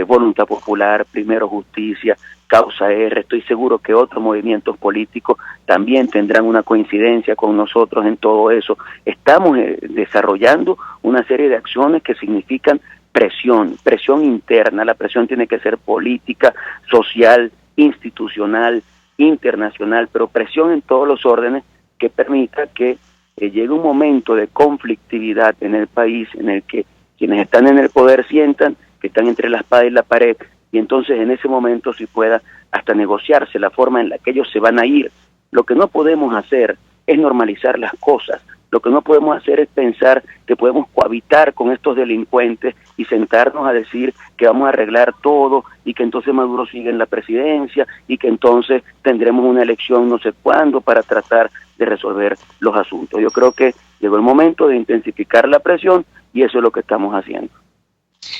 Voluntad Popular, Primero Justicia, Causa R, estoy seguro que otros movimientos políticos también tendrán una coincidencia con nosotros en todo eso. Estamos desarrollando una serie de acciones que significan presión interna. La presión tiene que ser política, social, institucional, internacional, pero presión en todos los órdenes que permita que llegue un momento de conflictividad en el país en el que quienes están en el poder sientan que están entre la espada y la pared, y entonces en ese momento sí pueda hasta negociarse la forma en la que ellos se van a ir. Lo que no podemos hacer es normalizar las cosas, lo que no podemos hacer es pensar que podemos cohabitar con estos delincuentes y sentarnos a decir que vamos a arreglar todo y que entonces Maduro sigue en la presidencia y que entonces tendremos una elección no sé cuándo para tratar de resolver los asuntos. Yo creo que llegó el momento de intensificar la presión y eso es lo que estamos haciendo.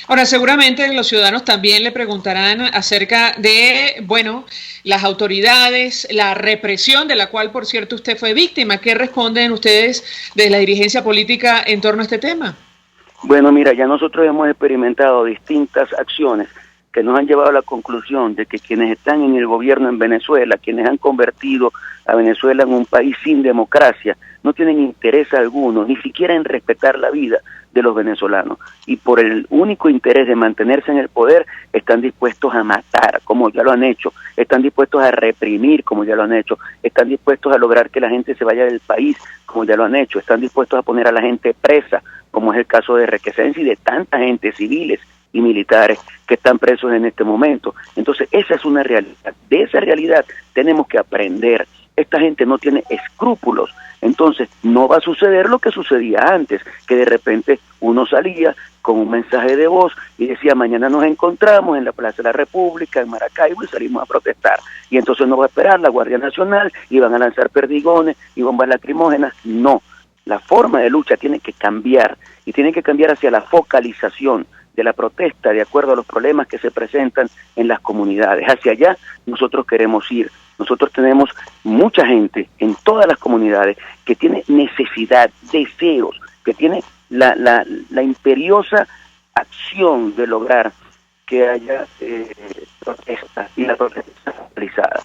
Ahora, seguramente los ciudadanos también le preguntarán acerca de, bueno, las autoridades, la represión de la cual, por cierto, usted fue víctima. ¿Qué responden ustedes de la dirigencia política en torno a este tema? Bueno, mira, ya nosotros hemos experimentado distintas acciones que nos han llevado a la conclusión de que quienes están en el gobierno en Venezuela, quienes han convertido a Venezuela en un país sin democracia, no tienen interés alguno, ni siquiera en respetar la vida de los venezolanos, y por el único interés de mantenerse en el poder están dispuestos a matar, como ya lo han hecho, están dispuestos a reprimir, como ya lo han hecho, están dispuestos a lograr que la gente se vaya del país, como ya lo han hecho, están dispuestos a poner a la gente presa, como es el caso de Requesens y de tanta gente, civiles y militares, que están presos en este momento. Entonces esa es una realidad, de esa realidad tenemos que aprender. Esta gente no tiene escrúpulos, entonces no va a suceder lo que sucedía antes, que de repente uno salía con un mensaje de voz y decía mañana nos encontramos en la Plaza de la República, en Maracaibo, y salimos a protestar, y entonces no va a esperar la Guardia Nacional y van a lanzar perdigones y bombas lacrimógenas. No, la forma de lucha tiene que cambiar, y tiene que cambiar hacia la focalización de la protesta de acuerdo a los problemas que se presentan en las comunidades. Hacia allá nosotros queremos ir. Nosotros tenemos mucha gente en todas las comunidades que tiene necesidad, deseos, que tiene la imperiosa acción de lograr que haya protesta, y la protesta está realizada.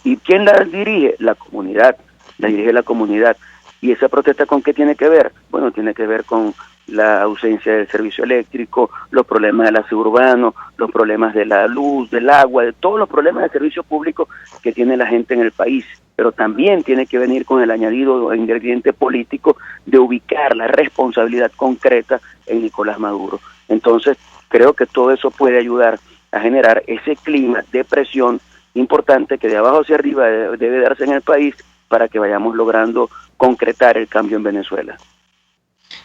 ¿Y quién la dirige? La comunidad, la dirige la comunidad. ¿Y esa protesta con qué tiene que ver? Bueno, tiene que ver con la ausencia del servicio eléctrico, los problemas del aseo urbano, los problemas de la luz, del agua, de todos los problemas de servicio público que tiene la gente en el país. Pero también tiene que venir con el añadido ingrediente político de ubicar la responsabilidad concreta en Nicolás Maduro. Entonces, creo que todo eso puede ayudar a generar ese clima de presión importante que de abajo hacia arriba debe darse en el país para que vayamos logrando concretar el cambio en Venezuela.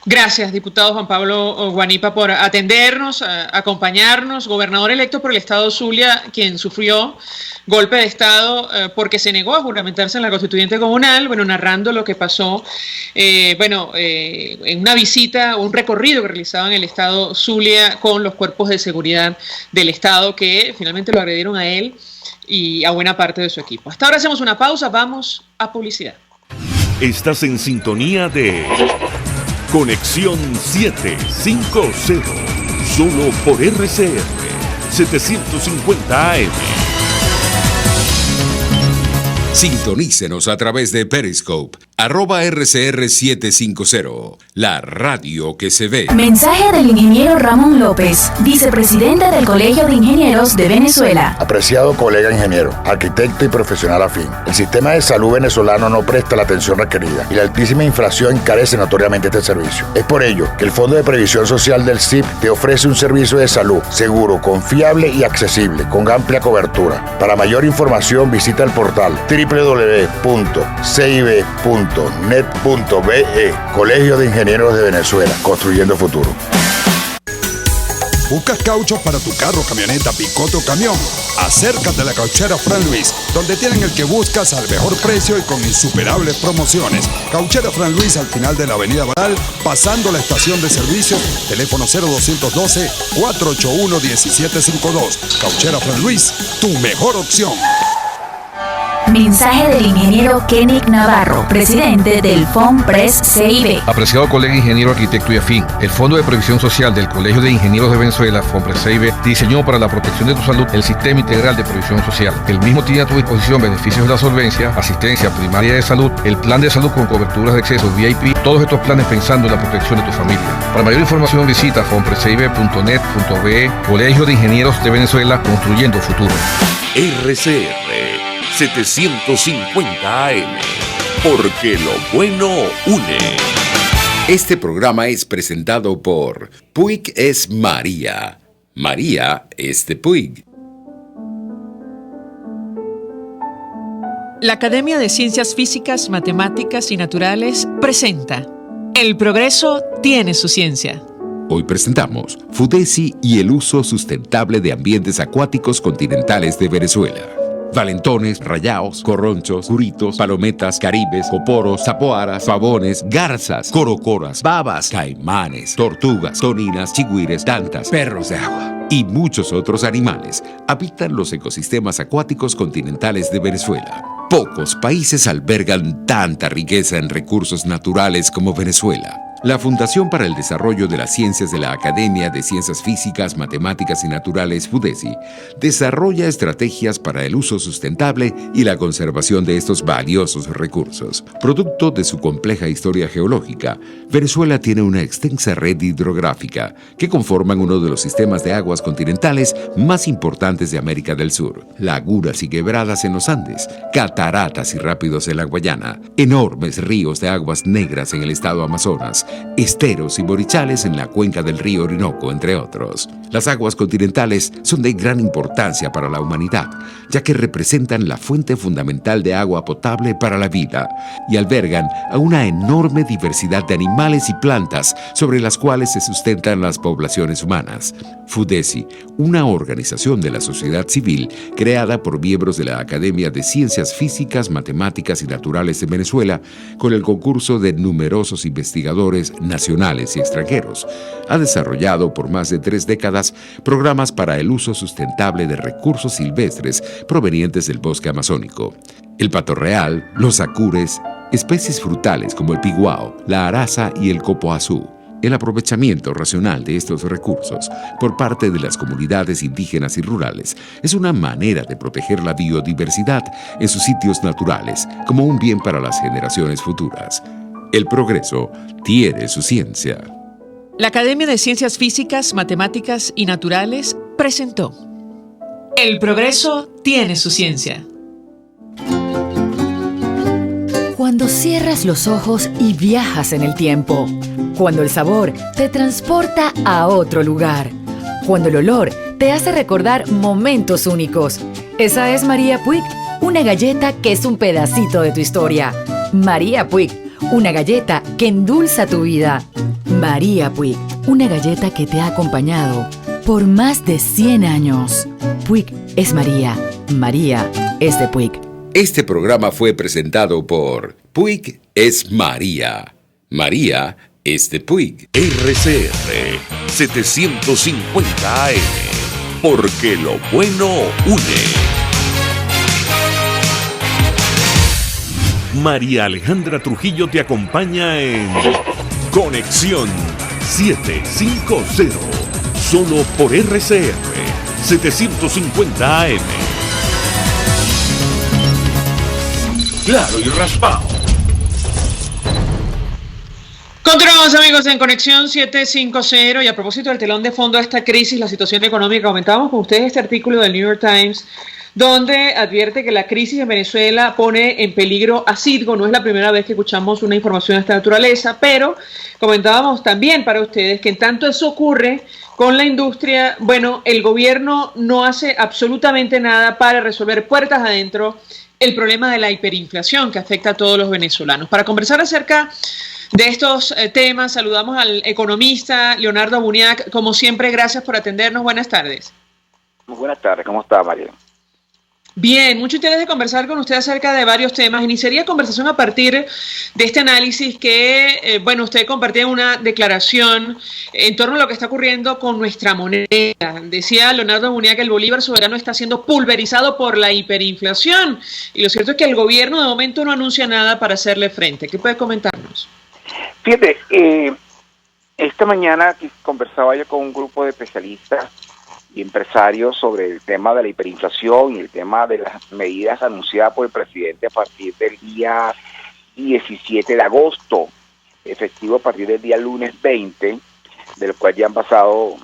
Gracias, diputado Juan Pablo Guanipa, por atendernos, acompañarnos. Gobernador electo por el estado Zulia, quien sufrió golpe de estado porque se negó a juramentarse en la constituyente comunal, narrando lo que pasó, en una visita o un recorrido que realizaba en el estado Zulia con los cuerpos de seguridad del estado que finalmente lo agredieron a él y a buena parte de su equipo. Hasta ahora hacemos una pausa, vamos a publicidad. Estás en sintonía de Conexión 750, solo por RCR 750 AM. Sintonícenos a través de Periscope, @RCR750, la radio que se ve. Mensaje del ingeniero Ramón López, vicepresidente del Colegio de Ingenieros de Venezuela. Apreciado colega ingeniero, arquitecto y profesional afín, el sistema de salud venezolano no presta la atención requerida y la altísima inflación encarece notoriamente este servicio. Es por ello que el Fondo de Previsión Social del CIP te ofrece un servicio de salud seguro, confiable y accesible, con amplia cobertura. Para mayor información visita el portal www.cib.net.be. Colegio de Ingenieros de Venezuela, construyendo futuro. ¿Buscas cauchos para tu carro, camioneta, picote o camión? Acércate a la Cauchera Fran Luis, donde tienen el que buscas al mejor precio y con insuperables promociones. Cauchera Fran Luis al final de la Avenida Baral, pasando la estación de servicio, teléfono 0212-481-1752. Cauchera Fran Luis, tu mejor opción. Mensaje del ingeniero Kenick Navarro, presidente del FOMPRES CIB. Apreciado colega ingeniero, arquitecto y afín, el Fondo de Previsión Social del Colegio de Ingenieros de Venezuela, FOMPRES CIB, diseñó para la protección de tu salud el Sistema Integral de Previsión Social. El mismo tiene a tu disposición beneficios de la solvencia, asistencia primaria de salud, el plan de salud con coberturas de acceso VIP, todos estos planes pensando en la protección de tu familia. Para mayor información visita fomprescib.net.be. Colegio de Ingenieros de Venezuela, construyendo futuro. RCR 750 AM, porque lo bueno une. Este programa es presentado por Puig es María. María es de Puig. La Academia de Ciencias Físicas, Matemáticas y Naturales presenta El progreso tiene su ciencia. Hoy presentamos FUDESI y el uso sustentable de ambientes acuáticos continentales de Venezuela. Valentones, rayaos, corronchos, curitos, palometas, caribes, coporos, zapoaras, pavones, garzas, corocoras, babas, caimanes, tortugas, toninas, chigüires, tantas, perros de agua y muchos otros animales habitan los ecosistemas acuáticos continentales de Venezuela. Pocos países albergan tanta riqueza en recursos naturales como Venezuela. La Fundación para el Desarrollo de las Ciencias de la Academia de Ciencias Físicas, Matemáticas y Naturales, FUDESI, desarrolla estrategias para el uso sustentable y la conservación de estos valiosos recursos. Producto de su compleja historia geológica, Venezuela tiene una extensa red hidrográfica que conforman uno de los sistemas de aguas continentales más importantes de América del Sur. Lagunas y quebradas en los Andes, cataratas y rápidos en la Guayana, enormes ríos de aguas negras en el estado Amazonas, esteros y borichales en la cuenca del río Orinoco, entre otros. Las aguas continentales son de gran importancia para la humanidad, ya que representan la fuente fundamental de agua potable para la vida y albergan a una enorme diversidad de animales y plantas sobre las cuales se sustentan las poblaciones humanas. FUDESI, una organización de la sociedad civil creada por miembros de la Academia de Ciencias Físicas, Matemáticas y Naturales de Venezuela, con el concurso de numerosos investigadores nacionales y extranjeros, ha desarrollado por más de 3 décadas programas para el uso sustentable de recursos silvestres provenientes del bosque amazónico. El pato real, los acures, especies frutales como el piguao, la araza y el copoazú. El aprovechamiento racional de estos recursos por parte de las comunidades indígenas y rurales es una manera de proteger la biodiversidad en sus sitios naturales como un bien para las generaciones futuras. El progreso tiene su ciencia. La Academia de Ciencias Físicas, Matemáticas y Naturales presentó El progreso tiene su ciencia. Cuando cierras los ojos y viajas en el tiempo. Cuando el sabor te transporta a otro lugar. Cuando el olor te hace recordar momentos únicos. Esa es María Puig, una galleta que es un pedacito de tu historia. María Puig, una galleta que endulza tu vida. María Puig, una galleta que te ha acompañado por más de 100 años. Puig es María, María es de Puig. Este programa fue presentado por Puig es María, María es de Puig. RCR 750 AM, porque lo bueno une. María Alejandra Trujillo te acompaña en Conexión 750, solo por RCR 750 AM. Claro y raspado. Continuamos, amigos, en Conexión 750, y a propósito del telón de fondo de esta crisis, la situación económica, comentábamos con ustedes este artículo del New York Times, donde advierte que la crisis en Venezuela pone en peligro a Citgo. No es la primera vez que escuchamos una información de esta naturaleza, pero comentábamos también para ustedes que en tanto eso ocurre con la industria, bueno, el gobierno no hace absolutamente nada para resolver puertas adentro el problema de la hiperinflación que afecta a todos los venezolanos. Para conversar acerca de estos temas, saludamos al economista Leonardo Abuniak. Como siempre, gracias por atendernos. Buenas tardes. Muy buenas tardes. ¿Cómo está, María? Bien, mucho interés de conversar con usted acerca de varios temas. Iniciaría conversación a partir de este análisis que, bueno, usted compartía una declaración en torno a lo que está ocurriendo con nuestra moneda. Decía Leonardo Abuniak que el bolívar soberano está siendo pulverizado por la hiperinflación, y lo cierto es que el gobierno de momento no anuncia nada para hacerle frente. ¿Qué puede comentarnos? Fíjate, esta mañana conversaba yo con un grupo de especialistas y empresarios sobre el tema de la hiperinflación y el tema de las medidas anunciadas por el presidente a partir del día 17 de agosto, efectivo a partir del día lunes 20, del cual ya han pasado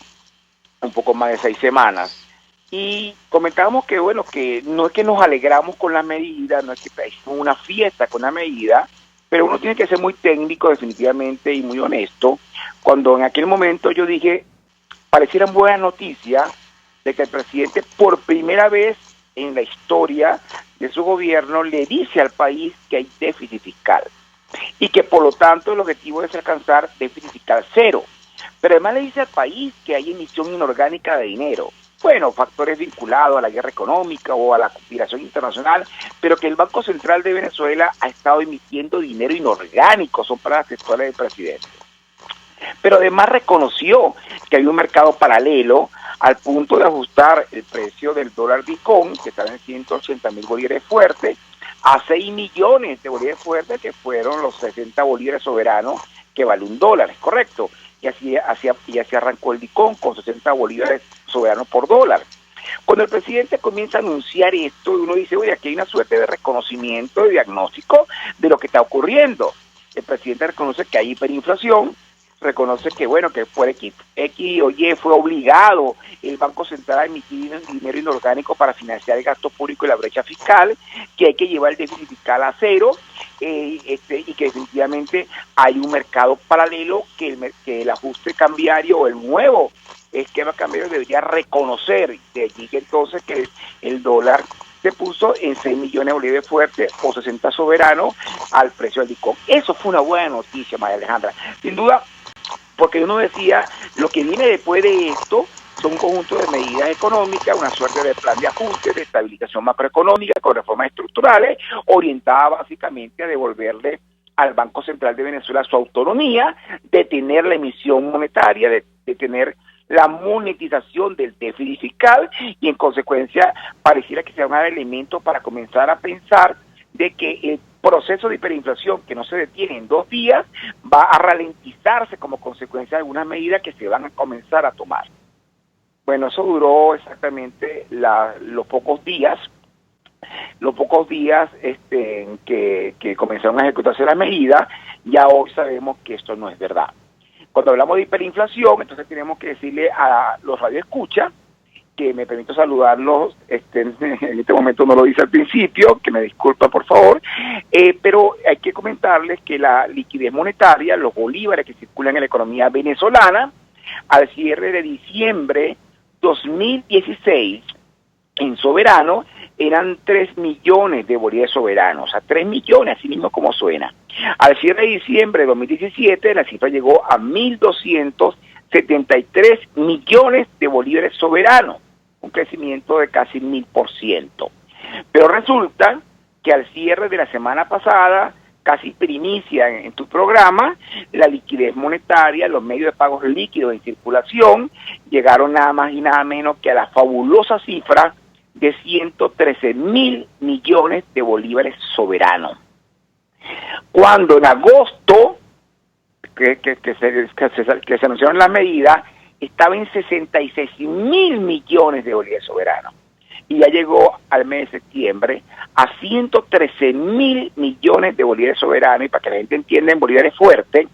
un poco más de 6 semanas. Y comentábamos que, bueno, que no es que nos alegramos con la medida, no es que es una fiesta con la medida, pero uno tiene que ser muy técnico definitivamente y muy honesto. Cuando en aquel momento yo dije, parecieran buenas noticias de que el presidente por primera vez en la historia de su gobierno le dice al país que hay déficit fiscal y que por lo tanto el objetivo es alcanzar déficit fiscal cero. Pero además le dice al país que hay emisión inorgánica de dinero. Bueno, factores vinculados a la guerra económica o a la conspiración internacional, pero que el Banco Central de Venezuela ha estado emitiendo dinero inorgánico, son palabras textuales del presidente. Pero además reconoció que hay un mercado paralelo al punto de ajustar el precio del dólar Bitcoin, que está en 180.000 bolívares fuertes, a 6 millones de bolívares fuertes, que fueron los 60 bolívares soberanos que vale $1, ¿es correcto? Y así arrancó el Bitcoin con 60 bolívares soberanos por dólar. Cuando el presidente comienza a anunciar esto, uno dice, oye, aquí hay una suerte de reconocimiento, de diagnóstico de lo que está ocurriendo. El presidente reconoce que hay hiperinflación, reconoce que, bueno, que por X o Y fue obligado el Banco Central a emitir dinero inorgánico para financiar el gasto público y la brecha fiscal, que hay que llevar el déficit fiscal a cero, y que definitivamente hay un mercado paralelo que el ajuste cambiario o el nuevo esquema cambiario debería reconocer. De allí que entonces que el dólar se puso en 6 millones de bolívares fuertes o 60 soberanos al precio del Bitcoin. Eso fue una buena noticia, María Alejandra. Sin duda, porque uno decía, lo que viene después de esto son un conjunto de medidas económicas, una suerte de plan de ajuste, de estabilización macroeconómica con reformas estructurales, orientada básicamente a devolverle al Banco Central de Venezuela su autonomía, de tener la emisión monetaria, de tener la monetización del déficit fiscal, y en consecuencia pareciera que sea un elemento para comenzar a pensar de que el proceso de hiperinflación, que no se detiene en 2 días, va a ralentizarse como consecuencia de algunas medidas que se van a comenzar a tomar. Bueno, eso duró exactamente los pocos días que comenzaron a ejecutarse las medidas. Ya hoy sabemos que esto no es verdad. Cuando hablamos de hiperinflación, entonces tenemos que decirle a los radioescuchas, que me permito saludarlos, en este momento no lo hice al principio, que me disculpa por favor, pero hay que comentarles que la liquidez monetaria, los bolívares que circulan en la economía venezolana, al cierre de diciembre 2016, en soberano eran 3 millones de bolívares soberanos, o sea, 3 millones, así mismo como suena. Al cierre de diciembre de 2017, la cifra llegó a 1.273 millones de bolívares soberanos, un crecimiento de casi 1000%. Pero resulta que al cierre de la semana pasada, casi primicia en tu programa, la liquidez monetaria, los medios de pagos líquidos en circulación, llegaron nada más y nada menos que a la fabulosa cifra de 113.000 millones de bolívares soberanos. Cuando en agosto, que se anunciaron las medidas, estaba en 66.000 millones de bolívares soberanos. Y ya llegó al mes de septiembre a 113.000 millones de bolívares soberanos. Y para que la gente entienda, en bolívares fuertes,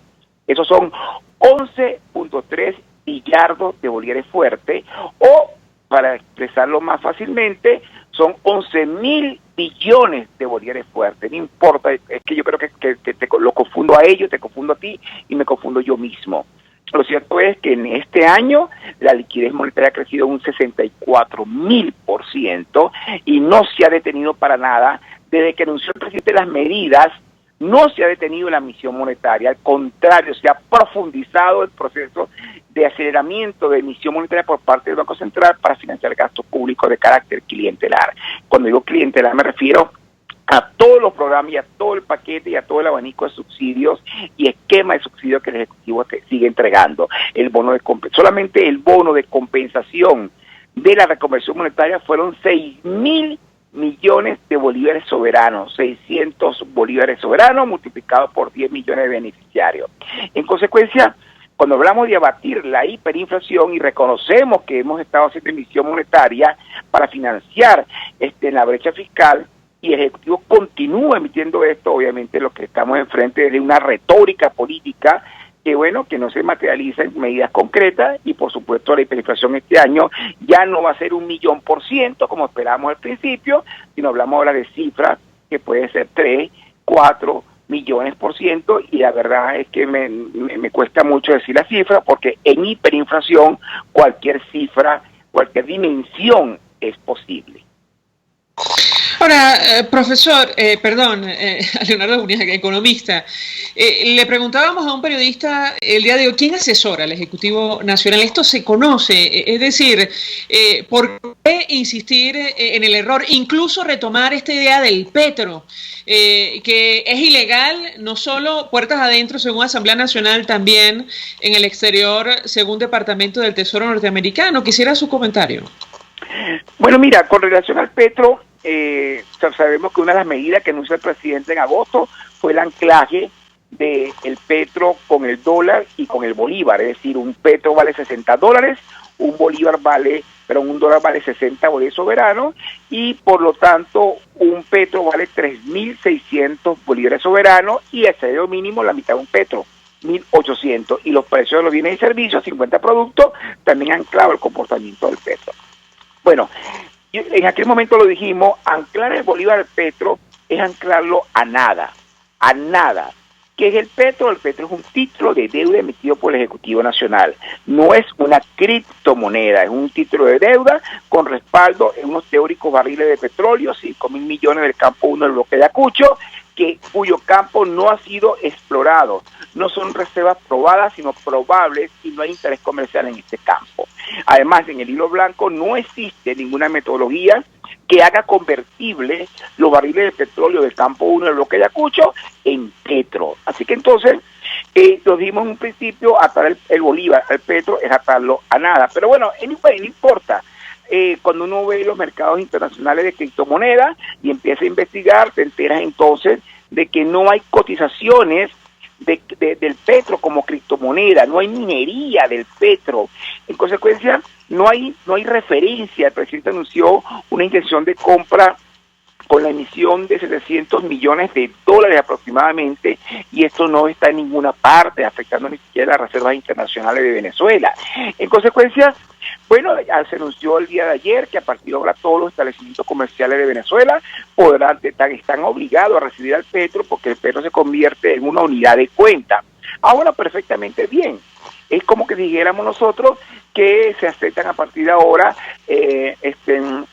esos son 11.3 billardos de bolívares fuertes, o para expresarlo más fácilmente, son 11.000 billones de bolívares fuertes. No importa, es que yo creo que lo confundo a ellos, te confundo a ti y me confundo yo mismo. Lo cierto es que en este año la liquidez monetaria ha crecido un 64.000% y no se ha detenido para nada. Desde que anunció el presidente las medidas, no se ha detenido la emisión monetaria, al contrario, se ha profundizado el proceso de aceleramiento de emisión monetaria por parte del Banco Central para financiar gastos públicos de carácter clientelar. Cuando digo clientelar me refiero a todos los programas y a todo el paquete y a todo el abanico de subsidios y esquema de subsidios que el Ejecutivo sigue entregando. El bono de solamente el bono de compensación de la reconversión monetaria fueron 6.000 millones de bolívares soberanos, 600 bolívares soberanos multiplicados por 10 millones de beneficiarios. En consecuencia, cuando hablamos de abatir la hiperinflación y reconocemos que hemos estado haciendo emisión monetaria para financiar la brecha fiscal, y el Ejecutivo continúa emitiendo esto, obviamente lo que estamos enfrente es de una retórica política que no se materializa en medidas concretas, y por supuesto la hiperinflación este año ya no va a ser 1.000.000% como esperábamos al principio, sino hablamos ahora de cifras que puede ser 3, 4 millones%, y la verdad es que me cuesta mucho decir la cifra, porque en hiperinflación cualquier cifra, cualquier dimensión es posible. Ahora, profesor, a Leonardo Uñaga, economista, le preguntábamos a un periodista el día de hoy, ¿quién asesora al Ejecutivo Nacional? Esto se conoce, es decir, ¿por qué insistir en el error, incluso retomar esta idea del petro, que es ilegal, no solo puertas adentro según Asamblea Nacional, también en el exterior según Departamento del Tesoro norteamericano? Quisiera su comentario. Bueno, mira, con relación al petro, sabemos que una de las medidas que anunció el presidente en agosto fue el anclaje del petro con el dólar y con el bolívar, es decir, un petro vale $60, un dólar vale 60 bolívares soberanos, y por lo tanto un petro vale 3.600 bolívares soberanos, y el salario mínimo la mitad de un petro, 1.800, y los precios de los bienes y servicios, 50 productos, también anclado el comportamiento del petro. Bueno, en aquel momento lo dijimos, anclar el bolívar al petro es anclarlo a nada, a nada. ¿Qué es el petro? El petro es un título de deuda emitido por el Ejecutivo Nacional. No es una criptomoneda, es un título de deuda con respaldo en unos teóricos barriles de petróleo, 5.000 millones del campo 1 del bloque de Ayacucho, cuyo campo no ha sido explorado. No son reservas probadas, sino probables, y no hay interés comercial en este campo. Además, en el hilo blanco no existe ninguna metodología que haga convertible los barriles de petróleo del campo 1 del bloque de Ayacucho en petro. Así que entonces, lo dijimos en un principio, atar el bolívar al petro es atarlo a nada. Pero bueno, no importa. Cuando uno ve los mercados internacionales de criptomonedas y empieza a investigar, te enteras entonces de que no hay cotizaciones del petro como criptomoneda, no hay minería del petro. En consecuencia, no hay referencia. El presidente anunció una intención de compra con la emisión de $700 millones aproximadamente, y esto no está en ninguna parte, afectando ni siquiera las reservas internacionales de Venezuela. En consecuencia, bueno, ya se anunció el día de ayer que a partir de ahora todos los establecimientos comerciales de Venezuela están obligados a recibir al petro, porque el petro se convierte en una unidad de cuenta. Ahora perfectamente bien. Es como que dijéramos nosotros que se aceptan a partir de ahora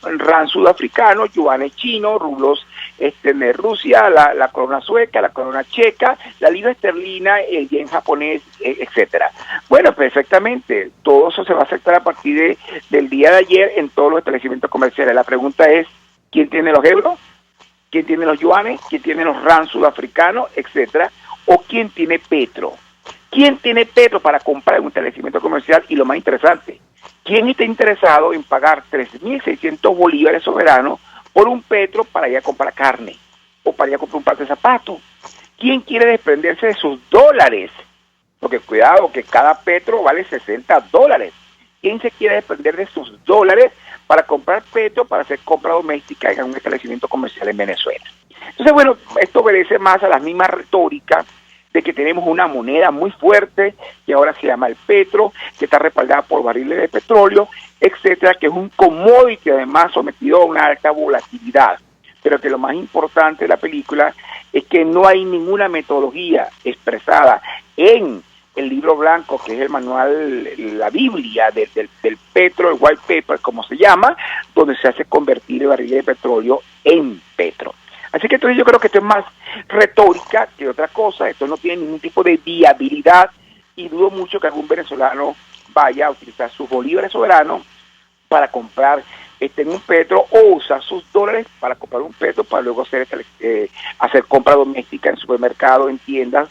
rand sudafricano, yuanes chinos, rublos de Rusia, la corona sueca, la corona checa, la libra esterlina, el yen japonés, etcétera. Bueno, perfectamente, todo eso se va a aceptar a partir del día de ayer en todos los establecimientos comerciales. La pregunta es, ¿quién tiene los euros? ¿Quién tiene los yuanes? ¿Quién tiene los rand sudafricanos, etcétera? ¿O quién tiene petro? ¿Quién tiene petro para comprar en un establecimiento comercial? Y lo más interesante, ¿quién está interesado en pagar 3.600 bolívares soberanos por un petro para ir a comprar carne o para ir a comprar un par de zapatos? ¿Quién quiere desprenderse de sus dólares? Porque cuidado, que cada petro vale $60. ¿Quién se quiere desprender de sus dólares para comprar petro para hacer compra doméstica en un establecimiento comercial en Venezuela? Entonces, bueno, esto obedece más a la misma retórica de que tenemos una moneda muy fuerte que ahora se llama el petro, que está respaldada por barriles de petróleo, etcétera, que es un commodity además sometido a una alta volatilidad. Pero que lo más importante de la película es que no hay ninguna metodología expresada en el libro blanco, que es el manual, la Biblia del petro, el white paper, como se llama, donde se hace convertir el barril de petróleo en petro. Así que entonces yo creo que esto es más retórica que otra cosa, esto no tiene ningún tipo de viabilidad y dudo mucho que algún venezolano vaya a utilizar sus bolívares soberanos para comprar un petro o usar sus dólares para comprar un petro para luego hacer compra doméstica en supermercados, en tiendas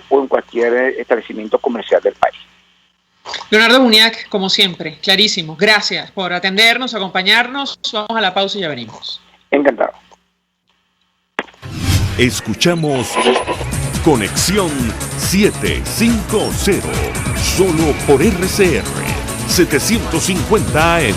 o en cualquier establecimiento comercial del país. Leonardo Muniac, como siempre, clarísimo. Gracias por atendernos, acompañarnos. Vamos a la pausa y ya venimos. Encantado. Escuchamos Conexión 750, solo por RCR 750 AM.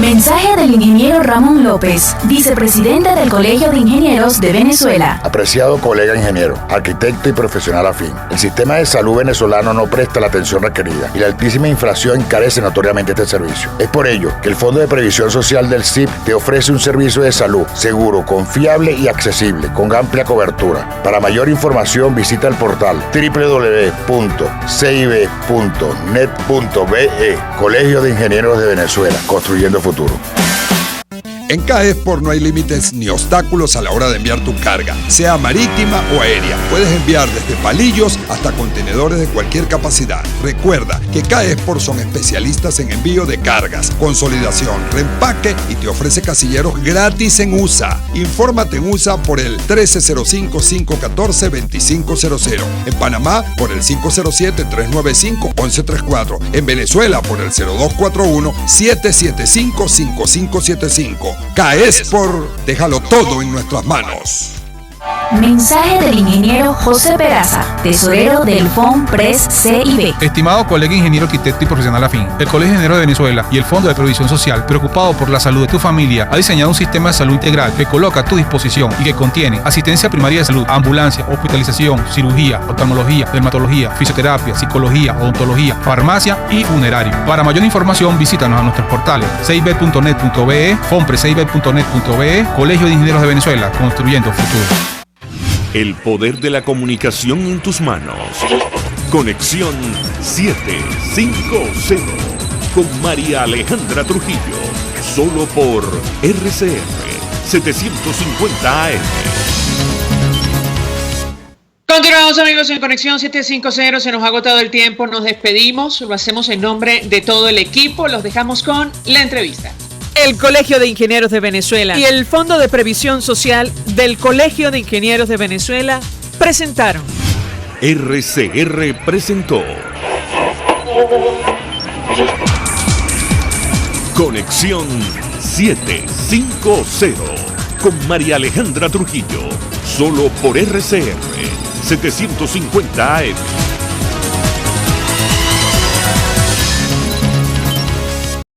Mensaje del ingeniero Ramón López, vicepresidente del Colegio de Ingenieros de Venezuela. Apreciado colega ingeniero, arquitecto y profesional afín, el sistema de salud venezolano no presta la atención requerida y la altísima inflación encarece notoriamente este servicio. Es por ello que el Fondo de Previsión Social del CIP te ofrece un servicio de salud seguro, confiable y accesible, con amplia cobertura. Para mayor información visita el portal www.cib.net.be, Colegio de Ingenieros de Venezuela, construyendo futuro. En CAESPOR no hay límites ni obstáculos a la hora de enviar tu carga, sea marítima o aérea. Puedes enviar desde palillos hasta contenedores de cualquier capacidad. Recuerda que CAESPOR son especialistas en envío de cargas, consolidación, reempaque y te ofrece casilleros gratis en USA. Infórmate en USA por el 1305-514-2500. En Panamá por el 507-395-1134. En Venezuela por el 0241-775-5575. CAESPOR, déjalo todo en nuestras manos. Mensaje del ingeniero José Peraza, tesorero del FONPRES CIB. Estimado colega ingeniero, arquitecto y profesional afín, el Colegio de Ingenieros de Venezuela y el Fondo de Previsión Social, preocupado por la salud de tu familia, ha diseñado un sistema de salud integral que coloca a tu disposición y que contiene asistencia primaria de salud, ambulancia, hospitalización, cirugía, oftalmología, dermatología, fisioterapia, psicología, odontología, farmacia y funerario. Para mayor información, visítanos a nuestros portales cib.net.be, fonprescib.net.be, Colegio de Ingenieros de Venezuela, construyendo futuro. El poder de la comunicación en tus manos. Conexión 750 con María Alejandra Trujillo. Solo por RCR 750 AM. Continuamos, amigos, en Conexión 750. Se nos ha agotado el tiempo. Nos despedimos. Lo hacemos en nombre de todo el equipo. Los dejamos con la entrevista. El Colegio de Ingenieros de Venezuela y el Fondo de Previsión Social del Colegio de Ingenieros de Venezuela presentaron. RCR presentó Conexión 750 con María Alejandra Trujillo. Solo por RCR 750 AM.